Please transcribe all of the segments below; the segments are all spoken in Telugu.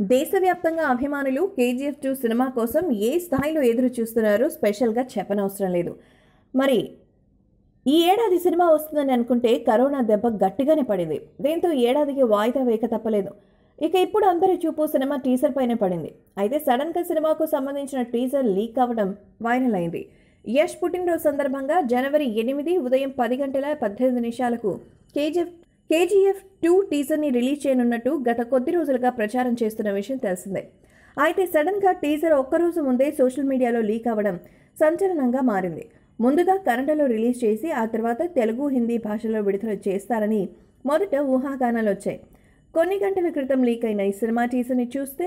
దేశవ్యాప్తంగా అభిమానులు కేజీఎఫ్ 2 సినిమా కోసం ఏ స్థాయిలో ఎదురు చూస్తున్నారో స్పెషల్గా చెప్పనవసరం లేదు. మరి ఈ ఏడాది సినిమా వస్తుందని అనుకుంటే కరోనా దెబ్బ గట్టిగానే పడింది. దీంతో ఏడాదికి వాయిదా వేయక తప్పలేదు. ఇక ఇప్పుడు అందరి చూపు సినిమా టీజర్ పైనే పడింది. అయితే సడన్గా సినిమాకు సంబంధించిన టీజర్ లీక్ అవ్వడం వైరల్ అయింది. యష్ పుట్టినరోజు సందర్భంగా జనవరి 8 ఉదయం 10:18 కేజీఎఫ్ 2 టీజర్ని రిలీజ్ చేయనున్నట్టు గత కొద్ది రోజులుగా ప్రచారం చేస్తున్న విషయం తెలిసిందే. అయితే సడన్గా టీజర్ ఒక్కరోజు ముందే సోషల్ మీడియాలో లీక్ అవ్వడం సంచలనంగా మారింది. ముందుగా కన్నడలో రిలీజ్ చేసి ఆ తర్వాత తెలుగు, హిందీ భాషలో విడుదల చేస్తారని మొదట ఊహాగానాలు వచ్చాయి. కొన్ని గంటల క్రితం లీక్ అయిన ఈ సినిమా టీజర్ని చూస్తే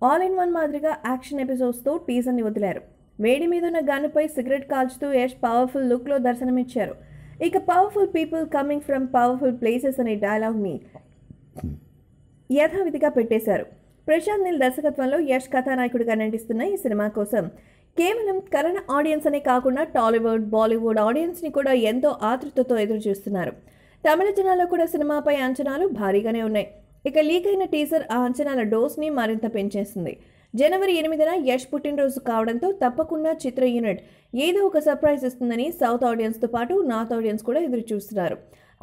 ఆల్ ఇన్ వన్ మాదిరిగా యాక్షన్ ఎపిసోడ్స్తో టీజర్ని వదిలారు. వేడి మీదున్న గన్నుపై సిగరెట్ కాల్చుతూ యష్ పవర్ఫుల్ లుక్లో దర్శనమిచ్చారు. ఇక powerful people coming from powerful places అనే డైలాగ్ని యథావిధిగా పెట్టేశారు. ప్రశాంత్ నీల్ దర్శకత్వంలో యష్ కథానాయకుడిగా నటిస్తున్న ఈ సినిమా కోసం కేవలం కన్నడ ఆడియన్స్ అనే కాకుండా టాలీవుడ్, బాలీవుడ్ ఆడియన్స్ని కూడా ఎంతో ఆతృతతో ఎదురు చూస్తున్నారు. తమిళ జనాల్లో కూడా సినిమాపై అంచనాలు భారీగానే ఉన్నాయి. ఇక లీక్ అయిన టీజర్ ఆ అంచనాల డోస్ని మరింత పెంచేస్తుంది. జనవరి 8న యష్ పుట్టినరోజు కావడంతో తప్పకుండా చిత్ర యూనిట్ ఏదో ఒక సర్ప్రైజ్ ఇస్తుందని సౌత్ ఆడియన్స్తో పాటు నార్త్ ఆడియన్స్ కూడా ఎదురు చూస్తున్నారు.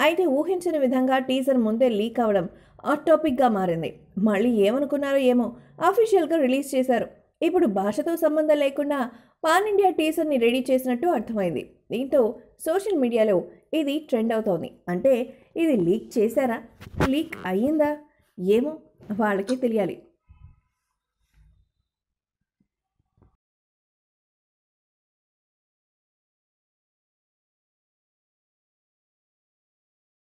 అయితే ఊహించని విధంగా టీజర్ ముందే లీక్ అవడం హాట్ టాపిక్గా మారింది. మళ్ళీ ఏమనుకున్నారో ఏమో అఫీషియల్గా రిలీజ్ చేశారు. ఇప్పుడు భాషతో సంబంధం లేకుండా పాన్ ఇండియా టీజర్ని రెడీ చేసినట్టు అర్థమైంది. దీంతో సోషల్ మీడియాలో ఇది ట్రెండ్ అవుతోంది. అంటే ఇది లీక్ చేశారా, లీక్ అయ్యిందా ఏమో వాళ్ళకే తెలియాలి.